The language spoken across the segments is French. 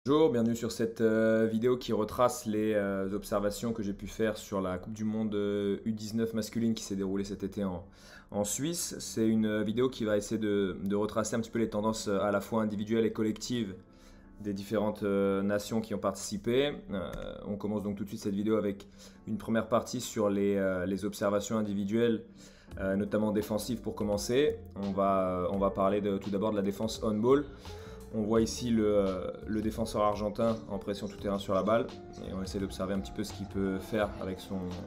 Bonjour, bienvenue sur cette vidéo qui retrace les observations que j'ai pu faire sur la Coupe du Monde U19 masculine qui s'est déroulée cet été en Suisse. C'est une vidéo qui va essayer de retracer un petit peu les tendances à la fois individuelles et collectives des différentes nations qui ont participé. On commence donc tout de suite cette vidéo avec une première partie sur les observations individuelles, notamment défensives pour commencer. On va parler tout d'abord de la défense on-ball. On voit ici le défenseur argentin en pression tout terrain sur la balle et on essaie d'observer un petit peu ce qu'il peut faire avec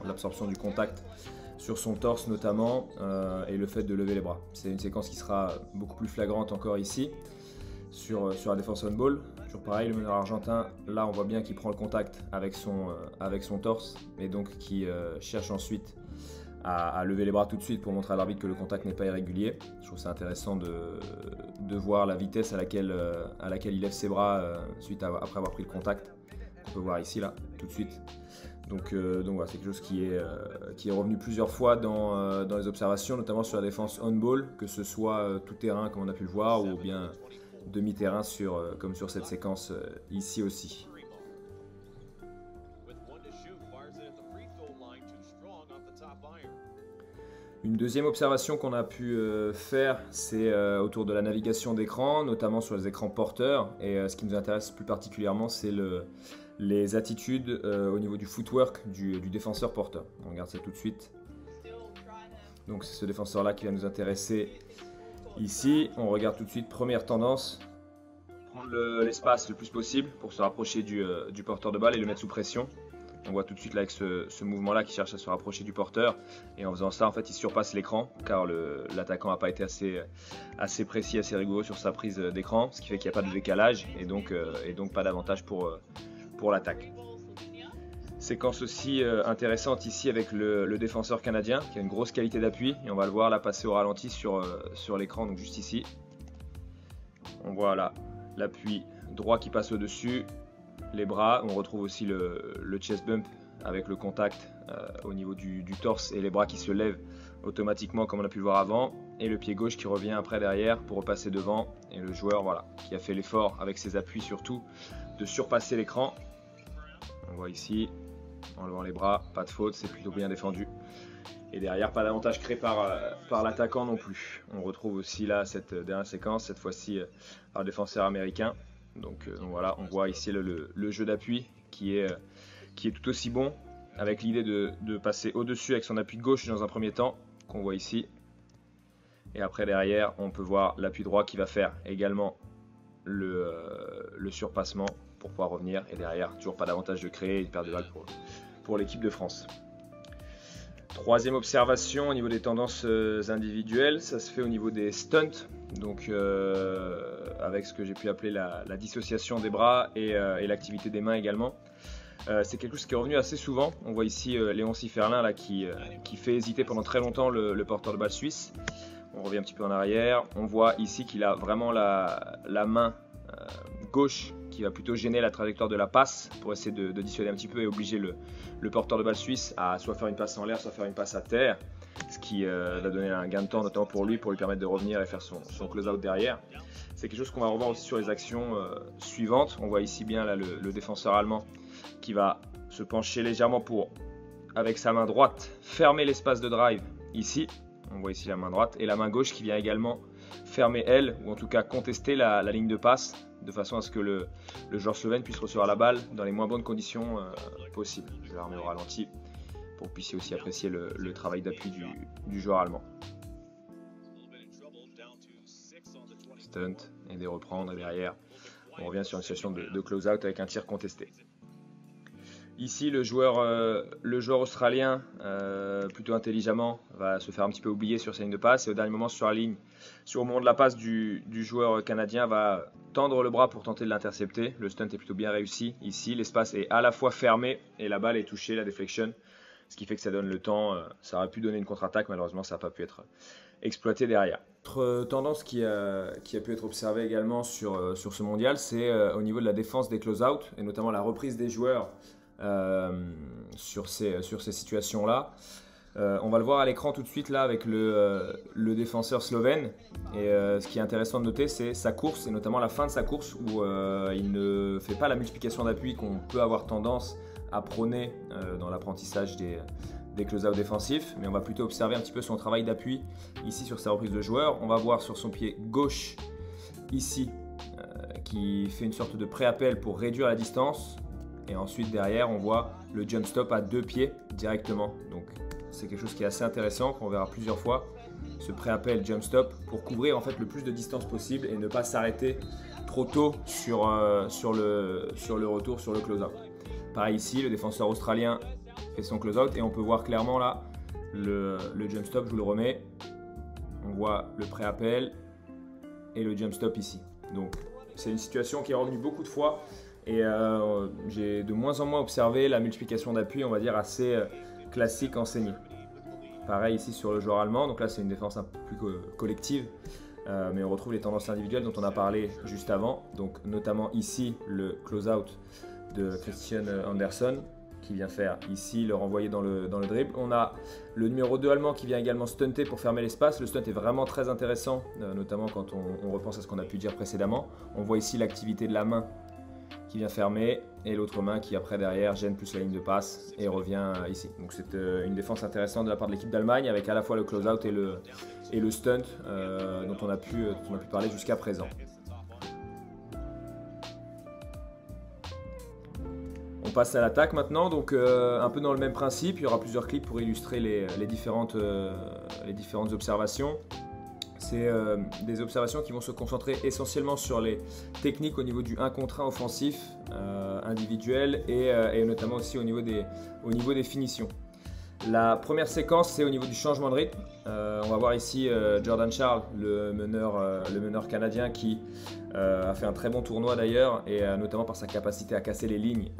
l'absorption du contact sur son torse notamment et le fait de lever les bras. C'est une séquence qui sera beaucoup plus flagrante encore ici sur la défense on-ball. Toujours pareil, le meneur argentin, là on voit bien qu'il prend le contact avec son torse et donc qui cherche ensuite à lever les bras tout de suite pour montrer à l'arbitre que le contact n'est pas irrégulier. Je trouve ça intéressant de voir la vitesse à laquelle il lève ses bras après avoir pris le contact. On peut voir ici, là, tout de suite. Donc voilà, c'est quelque chose qui est revenu plusieurs fois dans les observations, notamment sur la défense on-ball, que ce soit tout terrain comme on a pu le voir, ou bien demi-terrain comme sur cette séquence ici aussi. Une deuxième observation qu'on a pu faire, c'est autour de la navigation d'écran, notamment sur les écrans porteurs. Et ce qui nous intéresse plus particulièrement, c'est les attitudes au niveau du footwork du défenseur porteur. On regarde ça tout de suite. Donc c'est ce défenseur-là qui va nous intéresser ici. On regarde tout de suite, première tendance, prendre l'espace le plus possible pour se rapprocher du porteur de balle et le mettre sous pression. On voit tout de suite là avec ce mouvement-là qui cherche à se rapprocher du porteur. Et en faisant ça, en fait, il surpasse l'écran car l'attaquant n'a pas été assez précis, assez rigoureux sur sa prise d'écran, ce qui fait qu'il n'y a pas de décalage et donc pas d'avantage pour l'attaque. Séquence aussi intéressante ici avec le défenseur canadien qui a une grosse qualité d'appui. Et on va le voir là passer au ralenti sur l'écran, donc juste ici. On voit là l'appui droit qui passe au-dessus. Les bras, on retrouve aussi le chest bump avec le contact au niveau du torse et les bras qui se lèvent automatiquement comme on a pu le voir avant, et le pied gauche qui revient après derrière pour repasser devant, et le joueur voilà, qui a fait l'effort avec ses appuis surtout de surpasser l'écran. On voit ici, en levant les bras, pas de faute, c'est plutôt bien défendu. Et derrière, pas d'avantage créé par l'attaquant non plus. On retrouve aussi là cette dernière séquence, cette fois-ci par le défenseur américain. Donc voilà, on voit ici le jeu d'appui qui est tout aussi bon, avec l'idée de passer au-dessus avec son appui gauche dans un premier temps, qu'on voit ici. Et après derrière, on peut voir l'appui droit qui va faire également le surpassement pour pouvoir revenir. Et derrière, toujours pas d'avantage de créer, une perte de balle pour l'équipe de France. Troisième observation au niveau des tendances individuelles, ça se fait au niveau des stunts, donc avec ce que j'ai pu appeler la dissociation des bras et l'activité des mains également. C'est quelque chose qui est revenu assez souvent. On voit ici Léon Ciferlin là, qui fait hésiter pendant très longtemps le porteur de balle suisse. On revient un petit peu en arrière. On voit ici qu'il a vraiment la main gauche qui va plutôt gêner la trajectoire de la passe pour essayer de dissuader un petit peu et obliger le porteur de balle suisse à soit faire une passe en l'air, soit faire une passe à terre, ce qui va donner un gain de temps notamment pour lui permettre de revenir et faire son close-out derrière. C'est quelque chose qu'on va revoir aussi sur les actions suivantes. On voit ici bien là, le défenseur allemand qui va se pencher légèrement pour, avec sa main droite, fermer l'espace de drive ici. On voit ici la main droite et la main gauche qui vient également fermer elle, ou en tout cas contester la ligne de passe, de façon à ce que le joueur slovène puisse recevoir la balle dans les moins bonnes conditions possibles. Je vais la remettre au ralenti pour que vous puissiez aussi apprécier le travail d'appui du joueur allemand. Stunt, et de reprendre, et derrière on revient sur une situation de close-out avec un tir contesté. Ici, le joueur australien, plutôt intelligemment, va se faire un petit peu oublier sur sa ligne de passe. Et au dernier moment, sur au moment de la passe du joueur canadien, va tendre le bras pour tenter de l'intercepter. Le stunt est plutôt bien réussi. Ici, l'espace est à la fois fermé et la balle est touchée, la deflection. Ce qui fait que ça donne le temps. Ça aurait pu donner une contre-attaque, malheureusement, ça n'a pas pu être exploité derrière. Autre tendance qui a pu être observée également sur ce mondial, c'est au niveau de la défense des close-out, et notamment la reprise des joueurs sur ces situations-là. On va le voir à l'écran tout de suite là avec le défenseur slovène. Et ce qui est intéressant de noter, c'est sa course, et notamment la fin de sa course où il ne fait pas la multiplication d'appui qu'on peut avoir tendance à prôner dans l'apprentissage des close-out défensifs, mais on va plutôt observer un petit peu son travail d'appui ici sur sa reprise de joueur. On va voir sur son pied gauche ici qui fait une sorte de pré-appel pour réduire la distance, et ensuite derrière on voit le jump stop à 2 pieds directement. Donc c'est quelque chose qui est assez intéressant, qu'on verra plusieurs fois, ce pré-appel jump stop pour couvrir en fait le plus de distance possible et ne pas s'arrêter trop tôt sur le retour, sur le close-out. Pareil ici, le défenseur australien fait son close-out et on peut voir clairement là le jump stop, je vous le remets. On voit le pré-appel et le jump stop ici. Donc c'est une situation qui est revenue beaucoup de fois et j'ai de moins en moins observé la multiplication d'appui, on va dire assez classique enseignée. Pareil ici sur le joueur allemand, donc là c'est une défense un peu plus collective, mais on retrouve les tendances individuelles dont on a parlé juste avant, donc notamment ici le close-out de Christian Andersen qui vient faire ici le renvoyer dans le dribble. On a le numéro 2 allemand qui vient également stunter pour fermer l'espace. Le stunt est vraiment très intéressant, notamment quand on repense à ce qu'on a pu dire précédemment. On voit ici l'activité de la main qui vient fermer et l'autre main qui après derrière gêne plus la ligne de passe et revient ici. Donc c'est une défense intéressante de la part de l'équipe d'Allemagne avec à la fois le close-out et le stunt dont on a pu parler jusqu'à présent. On passe à l'attaque maintenant, donc un peu dans le même principe, il y aura plusieurs clips pour illustrer les différentes observations. C'est des observations qui vont se concentrer essentiellement sur les techniques au niveau du 1 contre 1 offensif, individuel et notamment aussi au niveau des finitions. La première séquence, c'est au niveau du changement de rythme. On va voir ici Jordan Charles, le meneur canadien qui a fait un très bon tournoi d'ailleurs, et notamment par sa capacité à casser les lignes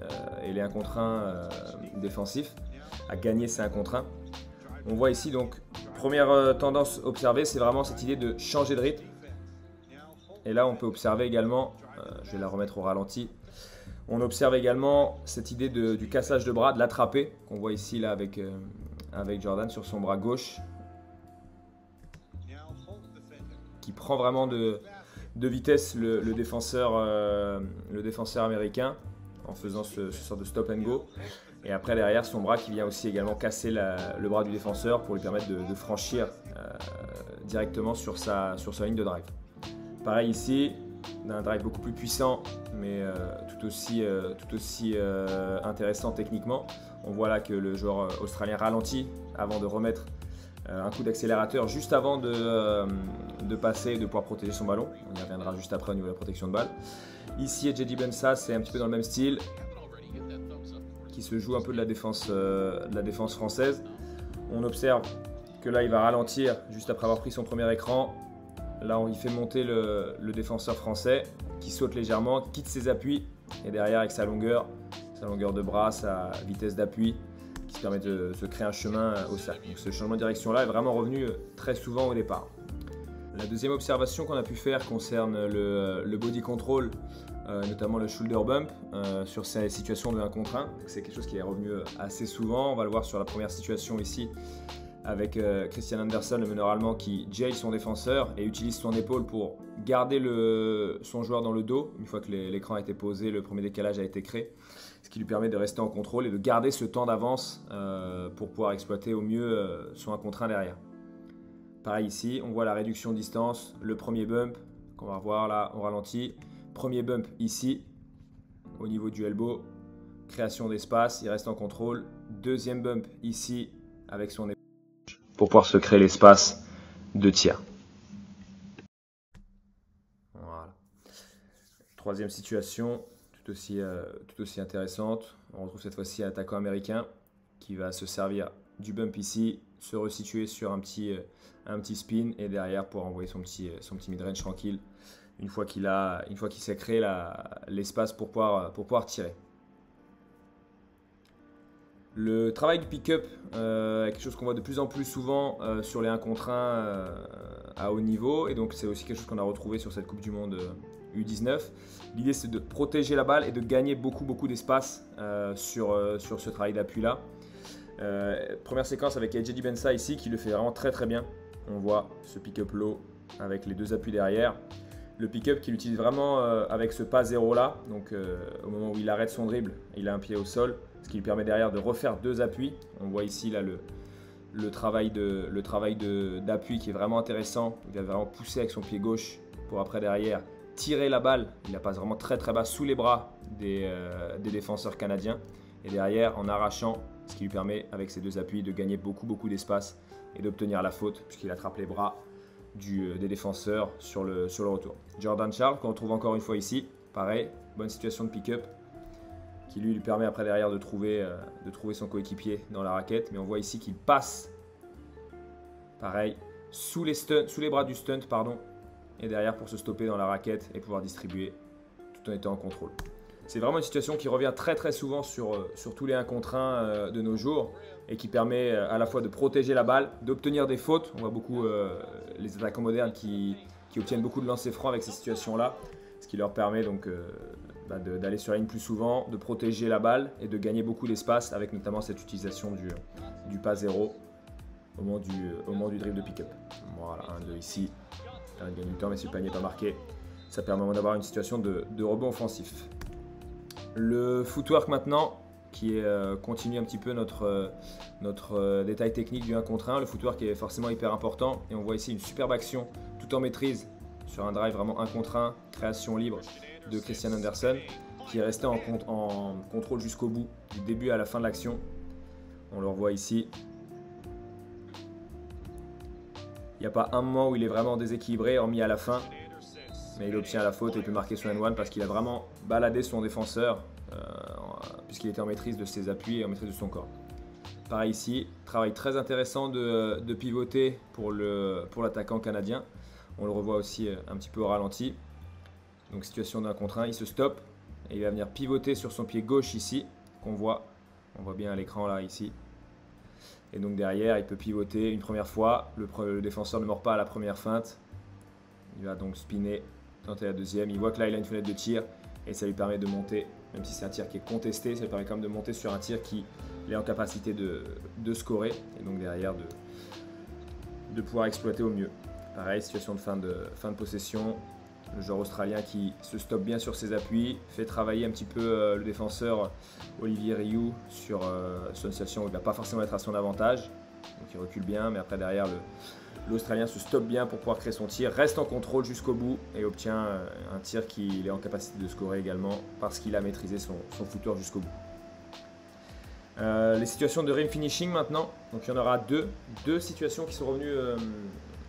et les 1 contre 1 défensifs, à gagner ces 1 contre 1. On voit ici donc, première tendance observée, c'est vraiment cette idée de changer de rythme. Et là on peut observer également, je vais la remettre au ralenti, on observe également cette idée du cassage de bras, de l'attraper, qu'on voit ici là avec Jordan sur son bras gauche, qui prend vraiment de vitesse le défenseur américain en faisant ce sort de stop and go. Et après derrière son bras qui vient aussi également casser le bras du défenseur pour lui permettre de franchir directement sur sa ligne de drive. Pareil ici, un drive beaucoup plus puissant mais tout aussi intéressant techniquement. On voit là que le joueur australien ralentit avant de remettre un coup d'accélérateur juste avant de passer et de pouvoir protéger son ballon. On y reviendra juste après au niveau de la protection de balle. Ici Ejedi Mensah, c'est un petit peu dans le même style, qui se joue un peu de la défense française. On observe que là il va ralentir juste après avoir pris son premier écran. Là il fait monter le défenseur français qui saute légèrement, quitte ses appuis et derrière avec sa longueur de bras, sa vitesse d'appui qui permet de se créer un chemin au cercle. Donc ce changement de direction là est vraiment revenu très souvent au départ. La deuxième observation qu'on a pu faire concerne le body control, notamment le shoulder bump sur ces situations de 1 contre 1. C'est quelque chose qui est revenu assez souvent. On va le voir sur la première situation ici avec Christian Andersen, le meneur allemand qui jail son défenseur et utilise son épaule pour garder son joueur dans le dos. Une fois que l'écran a été posé, le premier décalage a été créé, ce qui lui permet de rester en contrôle et de garder ce temps d'avance pour pouvoir exploiter au mieux son 1 contre 1 derrière. Pareil ici, on voit la réduction de distance, le premier bump qu'on va revoir là, on ralentit. Premier bump ici, au niveau du elbow, création d'espace, il reste en contrôle. Deuxième bump ici, avec son épaule, pour pouvoir se créer l'espace de tir. Voilà. Troisième situation, tout aussi intéressante. On retrouve cette fois-ci un attaquant américain qui va se servir du bump ici, se resituer sur un petit spin et derrière pour envoyer son petit mid-range tranquille une fois qu'il s'est créé l'espace pour pouvoir tirer. Le travail du pick-up est quelque chose qu'on voit de plus en plus souvent sur les 1 contre 1 à haut niveau, et donc c'est aussi quelque chose qu'on a retrouvé sur cette Coupe du Monde U19. L'idée c'est de protéger la balle et de gagner beaucoup d'espace sur ce travail d'appui là. Première séquence avec AJ Bensa ici qui le fait vraiment très très bien. On voit ce pick-up low avec les deux appuis derrière. Le pick-up qu'il utilise vraiment avec ce pas zéro là. Donc au moment où il arrête son dribble, il a un pied au sol. Ce qui lui permet derrière de refaire deux appuis. On voit ici là le travail d'appui qui est vraiment intéressant. Il va vraiment pousser avec son pied gauche pour après derrière tirer la balle. Il la passe vraiment très très bas sous les bras des défenseurs canadiens. Et derrière en arrachant, ce qui lui permet avec ses deux appuis de gagner beaucoup d'espace et d'obtenir la faute puisqu'il attrape les bras des défenseurs sur le retour. Jordan Charles qu'on retrouve encore une fois ici. Pareil, bonne situation de pick-up qui lui permet après derrière de trouver son coéquipier dans la raquette. Mais on voit ici qu'il passe, pareil, sous les bras du stunt, pardon, et derrière pour se stopper dans la raquette et pouvoir distribuer tout en étant en contrôle. C'est vraiment une situation qui revient très très souvent sur tous les 1 contre 1 de nos jours et qui permet à la fois de protéger la balle, d'obtenir des fautes. On voit beaucoup les attaquants modernes qui obtiennent beaucoup de lancers francs avec ces situations-là, ce qui leur permet donc d'aller sur la ligne plus souvent, de protéger la balle et de gagner beaucoup d'espace avec notamment cette utilisation du pas zéro au moment du dribble de pick-up. Voilà, 1-2 ici, ça gagne du temps mais si le panier n'est pas marqué, ça permet d'avoir une situation de rebond offensif. Le footwork maintenant, qui continue un petit peu notre détail technique du 1 contre 1. Le footwork est forcément hyper important et on voit ici une superbe action tout en maîtrise sur un drive vraiment 1 contre 1, création libre de Christian Anderson qui est resté en contrôle jusqu'au bout, du début à la fin de l'action. On le revoit ici. Il n'y a pas un moment où il est vraiment déséquilibré, hormis à la fin. Mais il obtient la faute et il peut marquer son N1 parce qu'il a vraiment baladé son défenseur puisqu'il était en maîtrise de ses appuis et en maîtrise de son corps. Pareil ici, travail très intéressant de pivoter pour l'attaquant canadien. On le revoit aussi un petit peu au ralenti. Donc situation d'1 contre 1, il se stoppe et il va venir pivoter sur son pied gauche ici, qu'on voit. On voit bien à l'écran là ici. Et donc derrière, il peut pivoter une première fois. Le défenseur ne mord pas à la première feinte. Il va donc spinner, tenter la deuxième. Il voit que là, il a une fenêtre de tir et ça lui permet de monter, même si c'est un tir qui est contesté, ça lui permet quand même de monter sur un tir qu'il est en capacité de scorer et donc derrière de pouvoir exploiter au mieux. Pareil, situation de fin de possession. Le joueur australien qui se stoppe bien sur ses appuis, fait travailler un petit peu le défenseur Olivier Rioux sur une situation où il ne va pas forcément être à son avantage. Donc il recule bien, mais après derrière l'Australien se stoppe bien pour pouvoir créer son tir, reste en contrôle jusqu'au bout et obtient un tir qu'il est en capacité de scorer également parce qu'il a maîtrisé son footer jusqu'au bout. Les situations de rim finishing maintenant, donc il y en aura deux situations qui sont revenues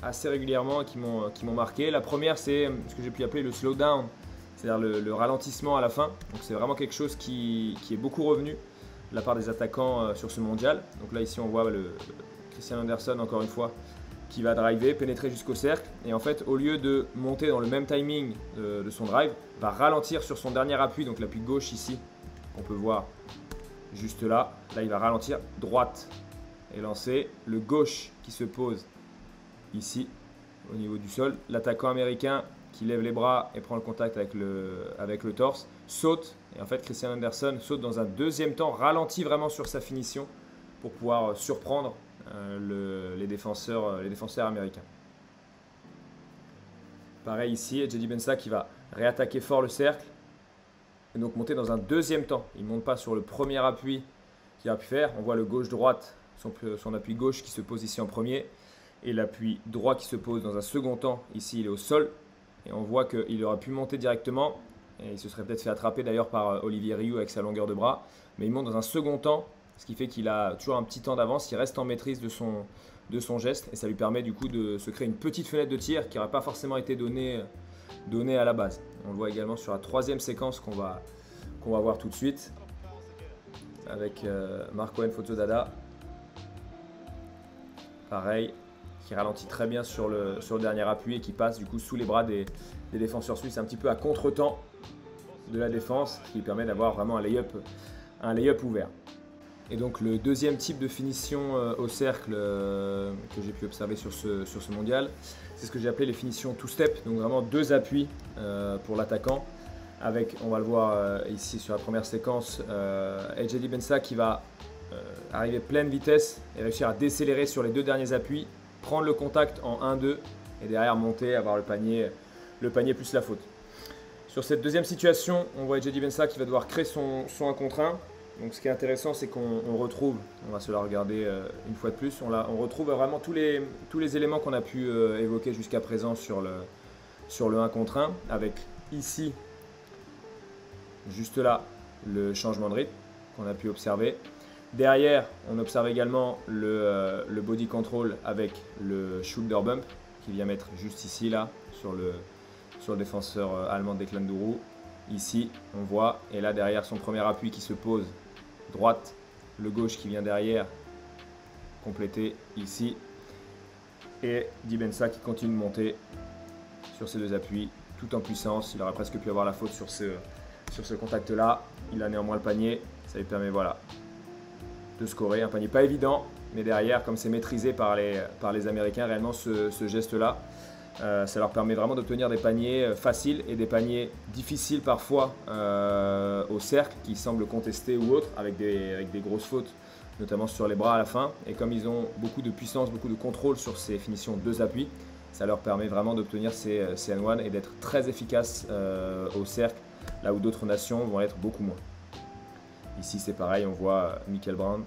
assez régulièrement et qui m'ont marqué. La première, c'est ce que j'ai pu appeler le slowdown, c'est-à-dire le ralentissement à la fin. Donc c'est vraiment quelque chose qui est beaucoup revenu de la part des attaquants sur ce mondial. Donc là ici on voit Christian Anderson encore une fois qui va driver, pénétrer jusqu'au cercle et en fait au lieu de monter dans le même timing de son drive, va ralentir sur son dernier appui, donc l'appui gauche ici, on peut voir juste là il va ralentir droite et lancer le gauche qui se pose ici au niveau du sol, l'attaquant américain qui lève les bras et prend le contact avec le torse, saute et en fait Christian Anderson saute dans un deuxième temps, ralentit vraiment sur sa finition pour pouvoir surprendre les défenseurs américains. Pareil ici, JD Bensa qui va réattaquer fort le cercle et donc monter dans un deuxième temps. Il ne monte pas sur le premier appui qu'il a pu faire. On voit le gauche-droite, son appui gauche qui se pose ici en premier et l'appui droit qui se pose dans un second temps. Ici, il est au sol et on voit qu'il aurait pu monter directement et il se serait peut-être fait attraper d'ailleurs par Olivier Rioux avec sa longueur de bras. Mais il monte dans un second temps, ce qui fait qu'il a toujours un petit temps d'avance, il reste en maîtrise de son geste et ça lui permet du coup de se créer une petite fenêtre de tir qui n'aurait pas forcément été donnée à la base. On le voit également sur la troisième séquence qu'on va voir tout de suite avec Marco Fotzodada. Pareil, qui ralentit très bien sur le dernier appui et qui passe du coup sous les bras des défenseurs suisses un petit peu à contre-temps de la défense, ce qui lui permet d'avoir vraiment un lay-up ouvert. Et donc le deuxième type de finition au cercle que j'ai pu observer sur ce mondial, c'est ce que j'ai appelé les finitions two-step, donc vraiment deux appuis pour l'attaquant, avec, on va le voir ici sur la première séquence, AJ Bensa qui va arriver pleine vitesse et réussir à décélérer sur les deux derniers appuis, prendre le contact en 1-2 et derrière monter, avoir le panier plus la faute. Sur cette deuxième situation, on voit J.D. Mensah qui va devoir créer son 1 contre 1. Donc ce qui est intéressant, c'est qu'on retrouve, on va se la regarder une fois de plus, on retrouve vraiment tous les éléments qu'on a pu évoquer jusqu'à présent sur le 1 contre 1, avec ici, juste là, le changement de rythme qu'on a pu observer. Derrière, on observe également le body control avec le shoulder bump qui vient mettre juste ici, là, sur le défenseur allemand Declan Duru. Ici, on voit, et là derrière son premier appui qui se pose droite, le gauche qui vient derrière, complété ici, et J.D. Mensah qui continue de monter sur ces deux appuis, tout en puissance. Il aurait presque pu avoir la faute sur ce contact-là. Il a néanmoins le panier, ça lui permet voilà, de scorer. Un panier pas évident, mais derrière, comme c'est maîtrisé par les Américains, réellement ce geste-là, ça leur permet vraiment d'obtenir des paniers faciles et des paniers difficiles parfois au cercle qui semblent contestés ou autres avec des grosses fautes, notamment sur les bras à la fin. Et comme ils ont beaucoup de puissance, beaucoup de contrôle sur ces finitions 2 appuis, ça leur permet vraiment d'obtenir ces N1 et d'être très efficaces au cercle, là où d'autres nations vont être beaucoup moins. Ici c'est pareil, on voit Michael Brown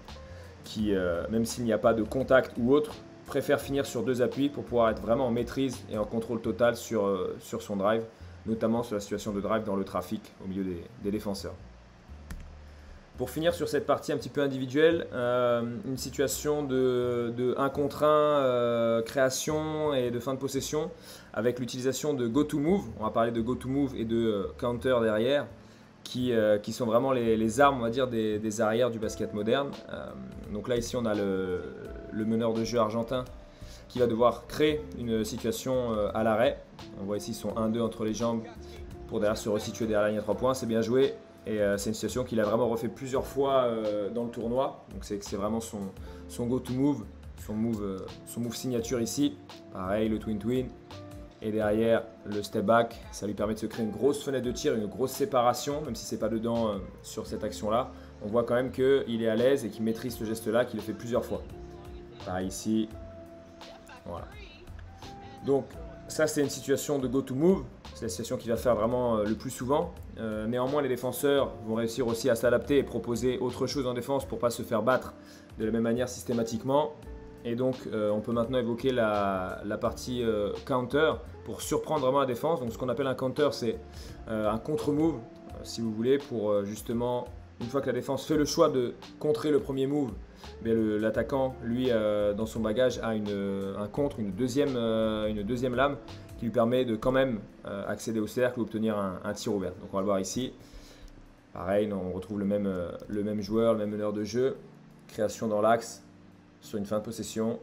qui, même s'il n'y a pas de contact ou autre, préfère finir sur 2 appuis pour pouvoir être vraiment en maîtrise et en contrôle total sur son drive, notamment sur la situation de drive dans le trafic au milieu des défenseurs. Pour finir sur cette partie un petit peu individuelle, une situation de 1 contre 1, création et de fin de possession avec l'utilisation de go to move. On va parler de go to move et de counter derrière qui sont vraiment les armes, on va dire, des arrières du basket moderne. Donc là ici on a le meneur de jeu argentin qui va devoir créer une situation à l'arrêt. On voit ici son 1-2 entre les jambes pour derrière se resituer derrière la ligne à 3 points. C'est bien joué et c'est une situation qu'il a vraiment refait plusieurs fois dans le tournoi. Donc c'est vraiment son go to move, son move signature ici. Pareil, le twin. Et derrière le step back, ça lui permet de se créer une grosse fenêtre de tir, une grosse séparation, même si c'est pas dedans sur cette action-là. On voit quand même qu'il est à l'aise et qu'il maîtrise ce geste-là, qu'il le fait plusieurs fois. Pareil ici, voilà. Donc ça c'est une situation de go to move, c'est la situation qu'il va faire vraiment le plus souvent. Néanmoins les défenseurs vont réussir aussi à s'adapter et proposer autre chose en défense pour ne pas se faire battre de la même manière systématiquement. Et donc on peut maintenant évoquer la partie counter pour surprendre vraiment la défense. Donc ce qu'on appelle un counter, c'est un contre-move, si vous voulez, pour justement, une fois que la défense fait le choix de contrer le premier move, l'attaquant, lui, dans son bagage, a un contre, une deuxième lame qui lui permet de quand même accéder au cercle ou obtenir un tir ouvert. Donc on va le voir ici. Pareil, on retrouve le même joueur, le même meneur de jeu. Création dans l'axe sur une fin de possession.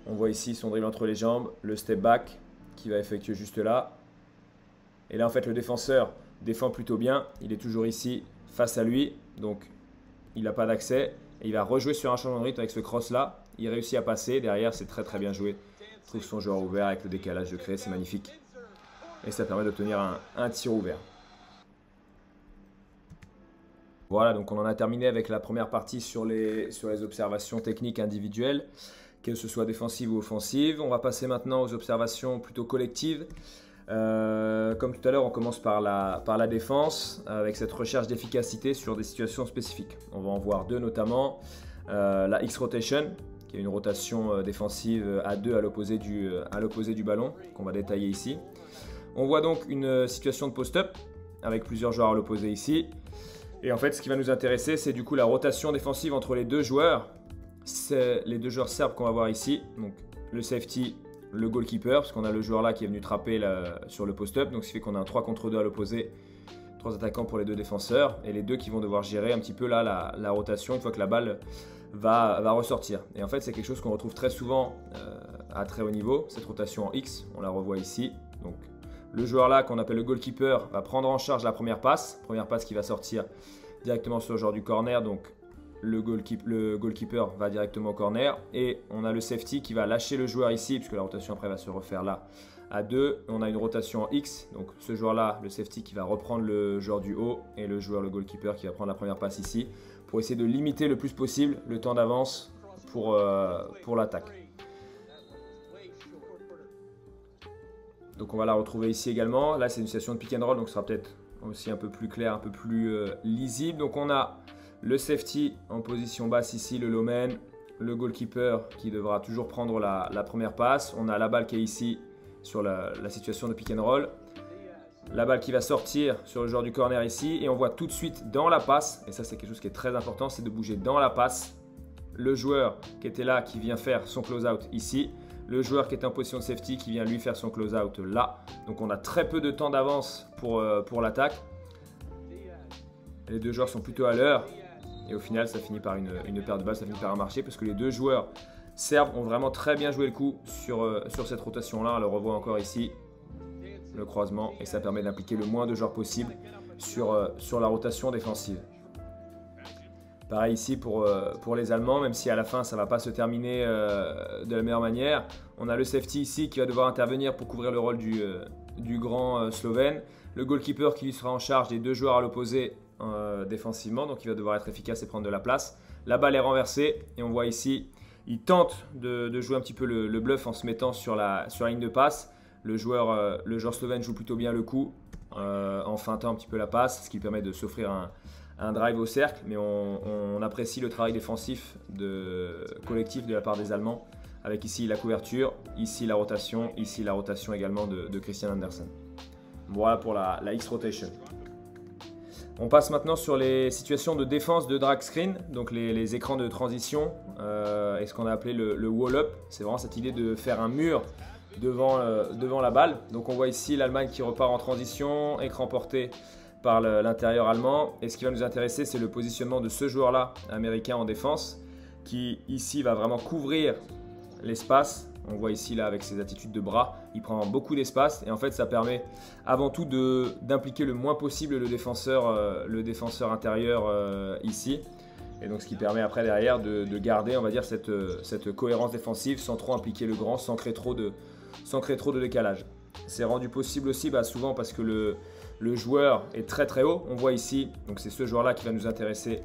On voit ici son dribble entre les jambes, le step back qui va effectuer juste là. Et là en fait le défenseur défend plutôt bien. Il est toujours ici face à lui. Donc il n'a pas d'accès. Et il va rejouer sur un changement de rythme avec ce cross là. Il réussit à passer. Derrière c'est très bien joué. Il trouve son joueur ouvert avec le décalage de créer. C'est magnifique. Et ça permet d'obtenir un tir ouvert. Voilà, donc on en a terminé avec la première partie sur les observations techniques individuelles, que ce soit défensives ou offensives. On va passer maintenant aux observations plutôt collectives. Comme tout à l'heure, on commence par la défense, avec cette recherche d'efficacité sur des situations spécifiques. On va en voir 2 notamment. La X-Rotation, qui est une rotation défensive à 2 à l'opposé du ballon, qu'on va détailler ici. On voit donc une situation de post-up, avec plusieurs joueurs à l'opposé ici. Et en fait, ce qui va nous intéresser, c'est du coup la rotation défensive entre les 2 joueurs. C'est les 2 joueurs serbes qu'on va voir ici. Donc le safety, le goalkeeper, parce qu'on a le joueur là qui est venu trapper sur le post-up. Donc ce qui fait qu'on a un 3 contre 2 à l'opposé. 3 attaquants pour les 2 défenseurs. Et les 2 qui vont devoir gérer un petit peu là la rotation une fois que la balle va ressortir. Et en fait, c'est quelque chose qu'on retrouve très souvent à très haut niveau. Cette rotation en X, on la revoit ici. Donc le joueur là qu'on appelle le goalkeeper va prendre en charge la première passe qui va sortir directement sur le joueur du corner. Donc le goalkeeper va directement au corner et on a le safety qui va lâcher le joueur ici puisque la rotation après va se refaire là à 2. On a une rotation en X, donc ce joueur-là, le safety qui va reprendre le joueur du haut et le joueur, le goalkeeper qui va prendre la première passe ici pour essayer de limiter le plus possible le temps d'avance pour l'attaque. Donc on va la retrouver ici également. Là c'est une situation de pick and roll, donc ce sera peut-être aussi un peu plus clair, un peu plus lisible. Donc on a le safety en position basse ici, le low man, le goalkeeper qui devra toujours prendre la première passe. On a la balle qui est ici sur la situation de pick and roll. La balle qui va sortir sur le joueur du corner ici. Et on voit tout de suite dans la passe, et ça c'est quelque chose qui est très important, c'est de bouger dans la passe. Le joueur qui était là, qui vient faire son close-out ici. Le joueur qui est en position de safety qui vient lui faire son close-out là. Donc on a très peu de temps d'avance pour l'attaque. Les deux joueurs sont plutôt à l'heure. Et au final, ça finit par une paire de balles, ça finit par un marché parce que les deux joueurs servent, ont vraiment très bien joué le coup sur cette rotation-là. On le revoit encore ici, le croisement, et ça permet d'impliquer le moins de joueurs possible sur la rotation défensive. Pareil ici pour les Allemands, même si à la fin ça ne va pas se terminer de la meilleure manière. On a le safety ici qui va devoir intervenir pour couvrir le rôle du grand Slovène. Le goalkeeper qui lui sera en charge des deux joueurs à l'opposé défensivement, donc il va devoir être efficace et prendre de la place. La balle est renversée et on voit ici, il tente de jouer un petit peu le bluff en se mettant sur la ligne de passe. Le joueur slovène joue plutôt bien le coup en feintant un petit peu la passe, ce qui permet de s'offrir un drive au cercle, mais on apprécie le travail défensif collectif de la part des Allemands, avec ici la couverture, ici la rotation également de Christian Andersen. Voilà pour la X-Rotation. On passe maintenant sur les situations de défense de drag screen, donc les écrans de transition et ce qu'on a appelé le wall-up. C'est vraiment cette idée de faire un mur devant la balle. Donc on voit ici l'Allemagne qui repart en transition, écran porté par l'intérieur allemand. Et ce qui va nous intéresser, c'est le positionnement de ce joueur-là, américain en défense, qui ici va vraiment couvrir l'espace. On voit ici là avec ses attitudes de bras, il prend beaucoup d'espace et en fait ça permet avant tout d'impliquer le moins possible le défenseur intérieur ici. Et donc ce qui permet après derrière de garder, on va dire, cette cohérence défensive sans trop impliquer le grand, sans créer trop de décalage. C'est rendu possible aussi souvent parce que le joueur est très très haut. On voit ici, donc c'est ce joueur-là qui va nous intéresser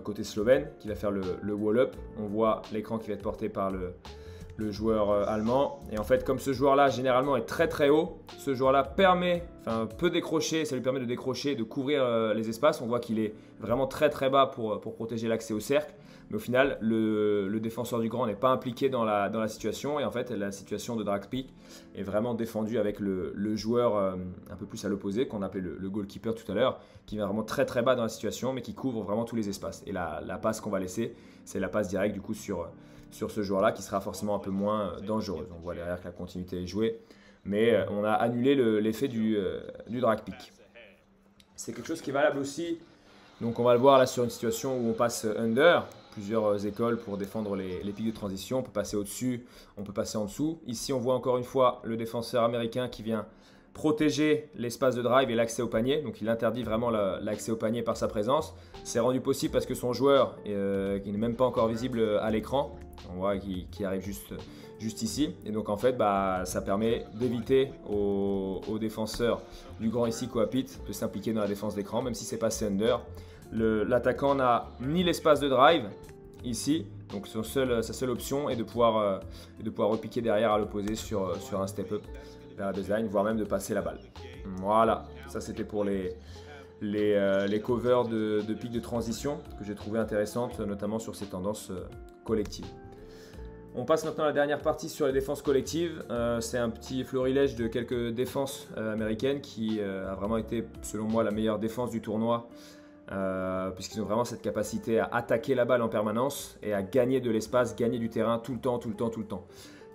côté slovène, qui va faire le wall-up. On voit l'écran qui va être porté par le joueur allemand. Et en fait, comme ce joueur-là généralement est très très haut, ce joueur-là peut décrocher, ça lui permet de décrocher, de couvrir les espaces. On voit qu'il est vraiment très très bas pour protéger l'accès au cercle. Mais au final, le défenseur du grand n'est pas impliqué dans la situation. Et en fait, la situation de drag pick est vraiment défendue avec le joueur un peu plus à l'opposé, qu'on appelait le goalkeeper tout à l'heure, qui vient vraiment très très bas dans la situation, mais qui couvre vraiment tous les espaces. Et la passe qu'on va laisser, c'est la passe directe du coup sur ce joueur-là, qui sera forcément un peu moins dangereuse. On voit derrière que la continuité est jouée, mais on a annulé l'effet du drag pick. C'est quelque chose qui est valable aussi. Donc on va le voir là sur une situation où on passe under, plusieurs écoles pour défendre les pics de transition. On peut passer au-dessus, on peut passer en dessous. Ici on voit encore une fois le défenseur américain qui vient protéger l'espace de drive et l'accès au panier. Donc il interdit vraiment l'accès au panier par sa présence. C'est rendu possible parce que son joueur, qui n'est même pas encore visible à l'écran, on voit qu'il arrive juste ici. Et donc en fait, ça permet d'éviter aux défenseurs du grand ici, Coapit, de s'impliquer dans la défense d'écran, même si c'est passé under. L'attaquant n'a ni l'espace de drive ici, donc sa seule option est de pouvoir repiquer derrière à l'opposé sur un step-up vers la baseline, voire même de passer la balle. Voilà, ça c'était pour les covers de pics de transition que j'ai trouvé intéressantes, notamment sur ces tendances collectives. On passe maintenant à la dernière partie sur les défenses collectives. C'est un petit florilège de quelques défenses américaines qui a vraiment été, selon moi, la meilleure défense du tournoi, puisqu'ils ont vraiment cette capacité à attaquer la balle en permanence et à gagner de l'espace, gagner du terrain tout le temps.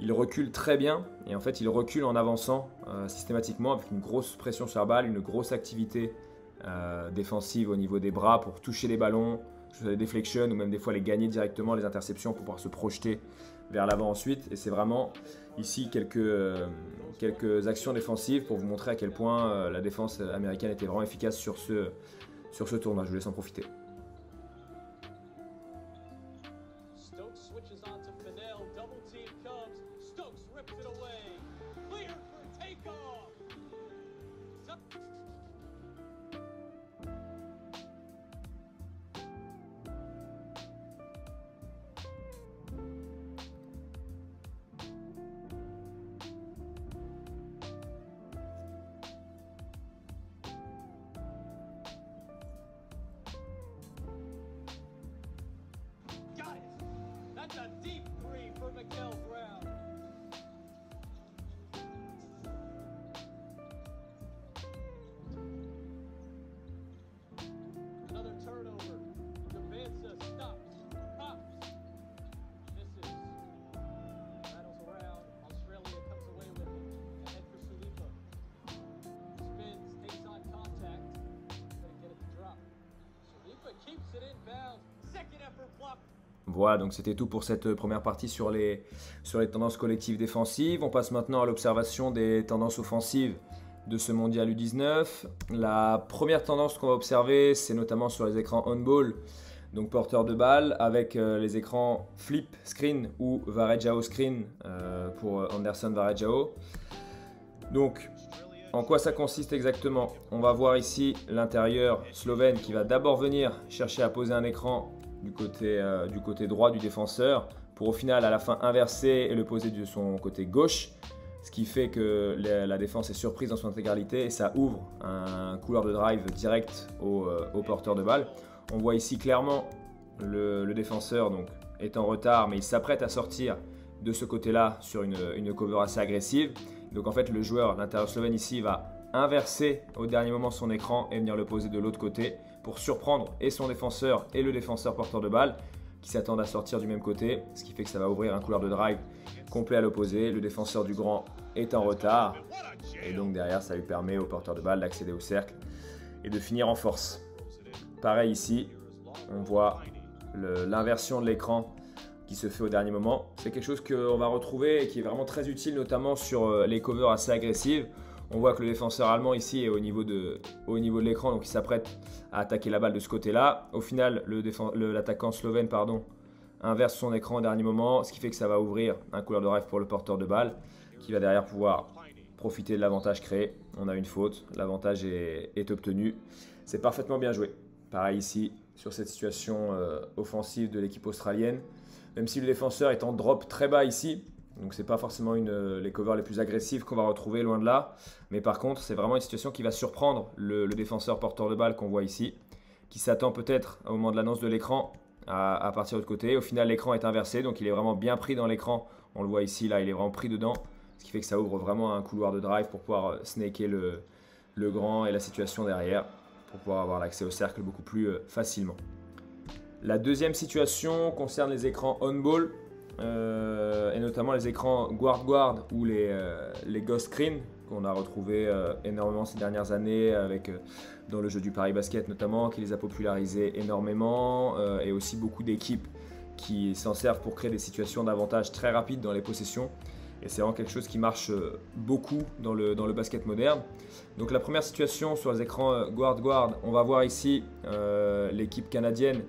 Ils reculent très bien et en fait ils reculent en avançant systématiquement avec une grosse pression sur la balle, une grosse activité défensive au niveau des bras pour toucher les ballons, les deflections ou même des fois les gagner directement, les interceptions pour pouvoir se projeter vers l'avant ensuite. Et c'est vraiment ici quelques actions défensives pour vous montrer à quel point la défense américaine était vraiment efficace sur ce tournoi. Je vous laisse en profiter. Voilà, donc c'était tout pour cette première partie sur les tendances collectives défensives. On passe maintenant à l'observation des tendances offensives de ce mondial U19. La première tendance qu'on va observer, c'est notamment sur les écrans on-ball, donc porteur de balle, avec les écrans flip screen ou Varejao screen pour Anderson Varejao. Donc, en quoi ça consiste exactement? On va voir ici l'intérieur slovène qui va d'abord venir chercher à poser un écran du côté droit du défenseur pour au final à la fin inverser et le poser de son côté gauche, ce qui fait que la défense est surprise dans son intégralité et ça ouvre un couloir de drive direct au porteur de balle. On voit ici clairement le défenseur donc, est en retard mais il s'apprête à sortir de ce côté-là sur une cover assez agressive. Donc en fait le joueur, l'intérieur slovène ici, va inverser au dernier moment son écran et venir le poser de l'autre côté pour surprendre et son défenseur et le défenseur porteur de balle qui s'attendent à sortir du même côté, ce qui fait que ça va ouvrir un couloir de drive complet à l'opposé. Le défenseur du grand est en retard et donc derrière ça lui permet au porteur de balle d'accéder au cercle et de finir en force. Pareil ici, on voit l'inversion de l'écran qui se fait au dernier moment. C'est quelque chose qu'on va retrouver et qui est vraiment très utile notamment sur les covers assez agressives. On voit que le défenseur allemand ici est au niveau de l'écran, donc il s'apprête à attaquer la balle de ce côté-là. Au final, l'attaquant slovène inverse son écran au dernier moment, ce qui fait que ça va ouvrir un couloir de drive pour le porteur de balle qui va derrière pouvoir profiter de l'avantage créé. On a une faute, l'avantage est obtenu. C'est parfaitement bien joué. Pareil ici, sur cette situation offensive de l'équipe australienne. Même si le défenseur est en drop très bas ici, donc c'est pas forcément les covers les plus agressives qu'on va retrouver, loin de là. Mais par contre, c'est vraiment une situation qui va surprendre le défenseur porteur de balle qu'on voit ici, qui s'attend peut-être au moment de l'annonce de l'écran à partir de l'autre côté. Au final, l'écran est inversé, donc il est vraiment bien pris dans l'écran. On le voit ici, là, il est vraiment pris dedans. Ce qui fait que ça ouvre vraiment un couloir de drive pour pouvoir snaker le grand et la situation derrière, pour pouvoir avoir l'accès au cercle beaucoup plus facilement. La deuxième situation concerne les écrans on-ball. Et notamment les écrans guard ou les ghost screen qu'on a retrouvé énormément ces dernières années dans le jeu du Paris Basket notamment, qui les a popularisés énormément et aussi beaucoup d'équipes qui s'en servent pour créer des situations d'avantage très rapides dans les possessions et c'est vraiment quelque chose qui marche beaucoup dans le basket moderne. Donc la première situation sur les écrans guard, on va voir ici l'équipe canadienne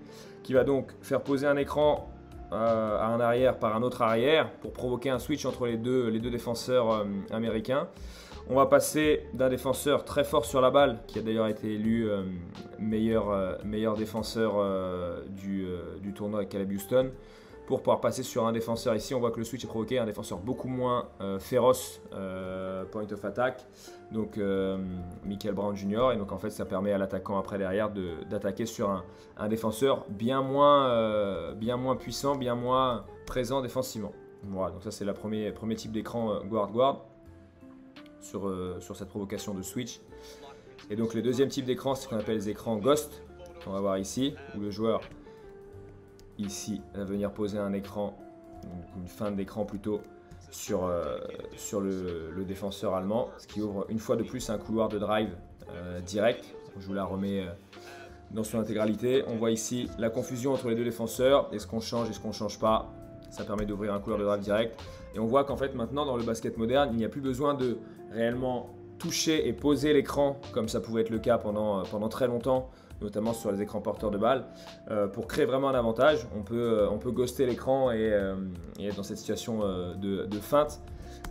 qui va donc faire poser un écran à un arrière par un autre arrière pour provoquer un switch entre les deux défenseurs américains. On va passer d'un défenseur très fort sur la balle, qui a d'ailleurs été élu meilleur défenseur du tournoi avec Caleb Houston, pour pouvoir passer sur un défenseur ici. On voit que le switch est provoqué, un défenseur beaucoup moins féroce, point of attack, donc Michael Brown Jr. Et donc en fait ça permet à l'attaquant après derrière d'attaquer sur un défenseur bien moins puissant, bien moins présent défensivement. Voilà, donc ça c'est le premier type d'écran guard sur cette provocation de switch. Et donc le deuxième type d'écran, c'est ce qu'on appelle les écrans ghost, qu'on va voir ici, où le joueur ici va venir poser un écran, une fin d'écran plutôt, sur le défenseur allemand, ce qui ouvre une fois de plus un couloir de drive direct. Je vous la remets dans son intégralité. On voit ici la confusion entre les deux défenseurs, est-ce qu'on change, est-ce qu'on ne change pas. Ça permet d'ouvrir un couloir de drive direct. Et on voit qu'en fait maintenant dans le basket moderne, il n'y a plus besoin de réellement toucher et poser l'écran comme ça pouvait être le cas pendant très longtemps, notamment sur les écrans porteurs de balles. Pour créer vraiment un avantage, on peut ghoster l'écran et être dans cette situation de feinte.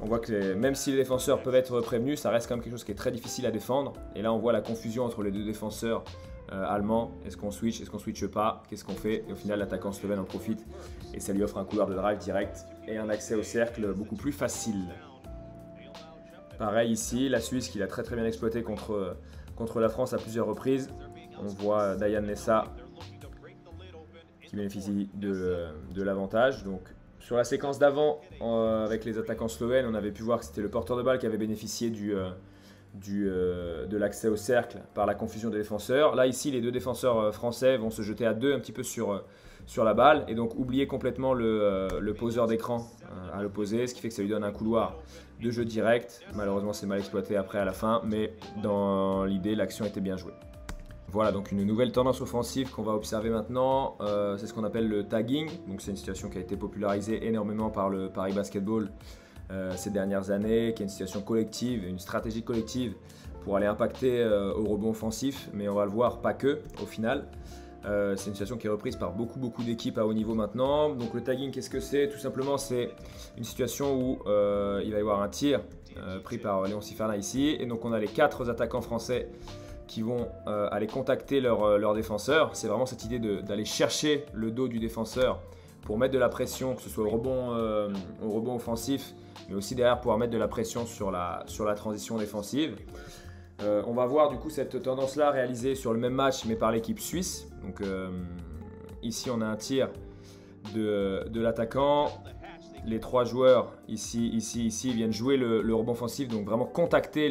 On voit que même si les défenseurs peuvent être prévenus, ça reste quand même quelque chose qui est très difficile à défendre. Et là on voit la confusion entre les deux défenseurs allemands. Est-ce qu'on switch, est-ce qu'on switche pas, qu'est-ce qu'on fait? Et au final l'attaquant slovène en profite et ça lui offre un couloir de drive direct et un accès au cercle beaucoup plus facile. Pareil ici, la Suisse qui l'a très bien exploité contre la France à plusieurs reprises. On voit Dayan Nessa qui bénéficie de l'avantage. Donc, sur la séquence d'avant, avec les attaquants slovènes, on avait pu voir que c'était le porteur de balle qui avait bénéficié de l'accès au cercle par la confusion des défenseurs. Là, ici, les deux défenseurs français vont se jeter à deux un petit peu sur la balle et donc oublier complètement le poseur d'écran à l'opposé, ce qui fait que ça lui donne un couloir de jeu direct. Malheureusement, c'est mal exploité après à la fin, mais dans l'idée, l'action était bien jouée. Voilà, donc une nouvelle tendance offensive qu'on va observer maintenant, c'est ce qu'on appelle le tagging. Donc c'est une situation qui a été popularisée énormément par le Paris Basketball ces dernières années, qui est une situation collective, une stratégie collective pour aller impacter au rebond offensif, mais on va le voir, pas que au final. C'est une situation qui est reprise par beaucoup d'équipes à haut niveau maintenant. Donc le tagging, qu'est-ce que c'est? Tout simplement, c'est une situation où il va y avoir un tir pris par Léon Ciferna ici, et donc on a les 4 attaquants français qui vont aller contacter leur défenseur. C'est vraiment cette idée d'aller chercher le dos du défenseur pour mettre de la pression, que ce soit au rebond offensif, mais aussi derrière pouvoir mettre de la pression sur la transition défensive. On va voir du coup cette tendance-là réalisée sur le même match, mais par l'équipe suisse. Donc ici, on a un tir de l'attaquant. Les 3 joueurs ici viennent jouer le rebond offensif, donc vraiment contacter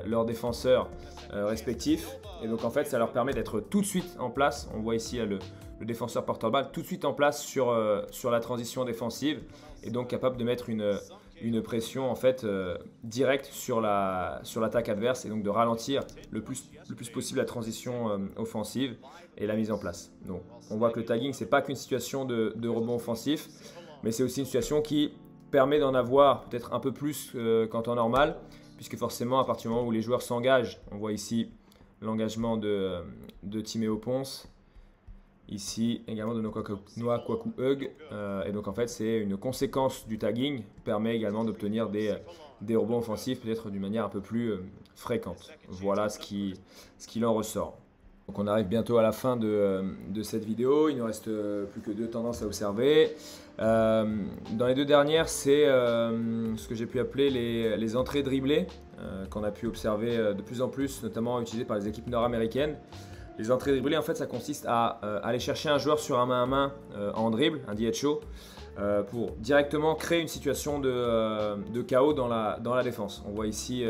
leurs défenseurs respectifs. Et donc en fait, ça leur permet d'être tout de suite en place. On voit ici le défenseur porteur-balle tout de suite en place sur la transition défensive, et donc capable de mettre une pression en fait directe sur l'attaque adverse, et donc de ralentir le plus possible la transition offensive et la mise en place. Donc on voit que le tagging, c'est pas qu'une situation de rebond offensif, mais c'est aussi une situation qui permet d'en avoir peut-être un peu plus qu'en temps normal, puisque forcément à partir du moment où les joueurs s'engagent, on voit ici l'engagement de Timéo Ponce, ici également de Noah Kwaku Hug, et donc en fait c'est une conséquence du tagging, permet également d'obtenir des rebonds offensifs peut-être d'une manière un peu plus fréquente. Voilà ce qu'il en ressort. Donc on arrive bientôt à la fin de cette vidéo, il ne reste plus que 2 tendances à observer. Dans les 2 dernières, c'est ce que j'ai pu appeler les entrées dribblées, qu'on a pu observer de plus en plus, notamment utilisées par les équipes nord-américaines. Les entrées dribblées, en fait, ça consiste à aller chercher un joueur sur un main à main en dribble, un DHO, pour directement créer une situation de chaos dans la défense. On voit ici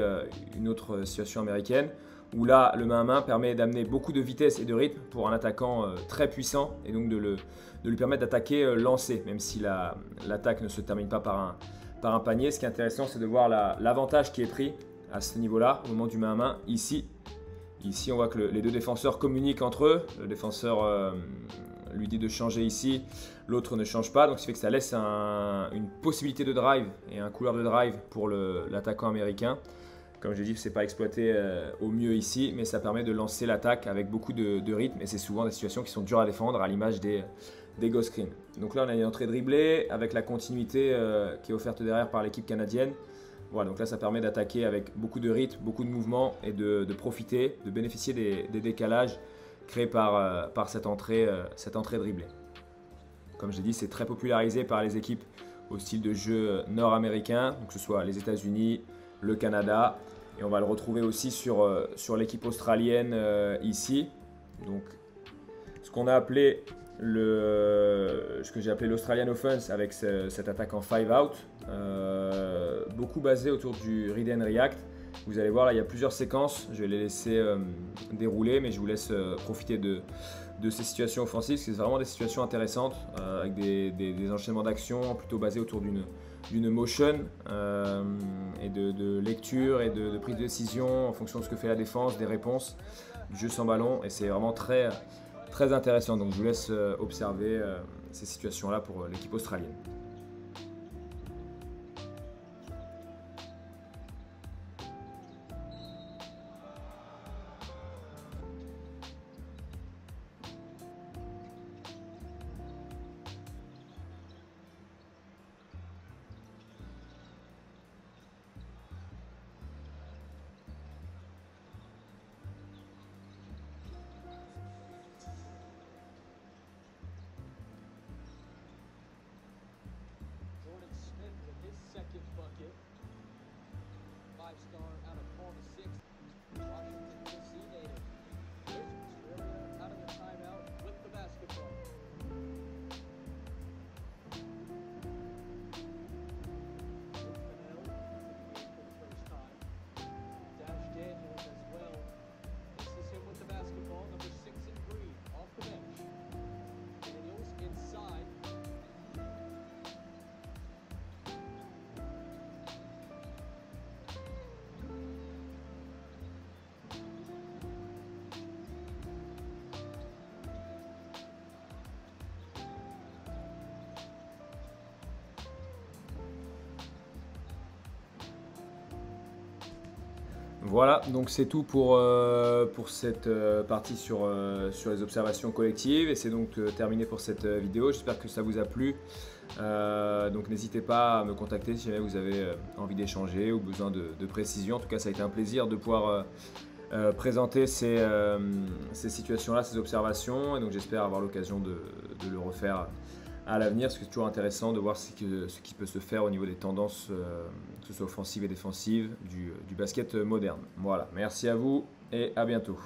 une autre situation américaine, où là, le main à main permet d'amener beaucoup de vitesse et de rythme pour un attaquant très puissant, et donc de lui permettre d'attaquer lancé, même si l'attaque ne se termine pas par un panier. Ce qui est intéressant, c'est de voir l'avantage qui est pris à ce niveau-là, au moment du main à main. Ici, on voit que les 2 défenseurs communiquent entre eux. Le défenseur lui dit de changer ici, l'autre ne change pas. Donc, ça fait que ça laisse une possibilité de drive et un couloir de drive pour l'attaquant américain. Comme je l'ai dit, ce n'est pas exploité au mieux ici, mais ça permet de lancer l'attaque avec beaucoup de rythme. Et c'est souvent des situations qui sont dures à défendre, à l'image des ghost screens. Donc là, on a une entrée dribblée avec la continuité qui est offerte derrière par l'équipe canadienne. Voilà, donc là, ça permet d'attaquer avec beaucoup de rythme, beaucoup de mouvement, et de profiter, de bénéficier des décalages créés par cette entrée dribblée. Comme je l'ai dit, c'est très popularisé par les équipes au style de jeu nord-américain, donc que ce soit les États-Unis, le Canada, et on va le retrouver aussi sur l'équipe australienne ici. Donc, ce qu'on a appelé ce que j'ai appelé l'Australian Offense, avec cette attaque en 5 out, beaucoup basée autour du Read and React. Vous allez voir, là il y a plusieurs séquences, je vais les laisser dérouler, mais je vous laisse profiter de ces situations offensives. C'est vraiment des situations intéressantes avec des enchaînements d'actions plutôt basés autour d'une motion et de lecture et de prise de décision en fonction de ce que fait la défense, des réponses, du jeu sans ballon, et c'est vraiment très intéressant. Donc je vous laisse observer ces situations-là pour l'équipe australienne. Voilà, donc c'est tout pour cette partie sur les observations collectives et c'est donc terminé pour cette vidéo. J'espère que ça vous a plu. Donc n'hésitez pas à me contacter si jamais vous avez envie d'échanger ou besoin de précision. En tout cas, ça a été un plaisir de pouvoir présenter ces situations-là, ces observations et donc j'espère avoir l'occasion de le refaire à l'avenir, parce que c'est toujours intéressant de voir ce qui peut se faire au niveau des tendances, que ce soit offensives et défensives, du basket moderne. Voilà, merci à vous et à bientôt.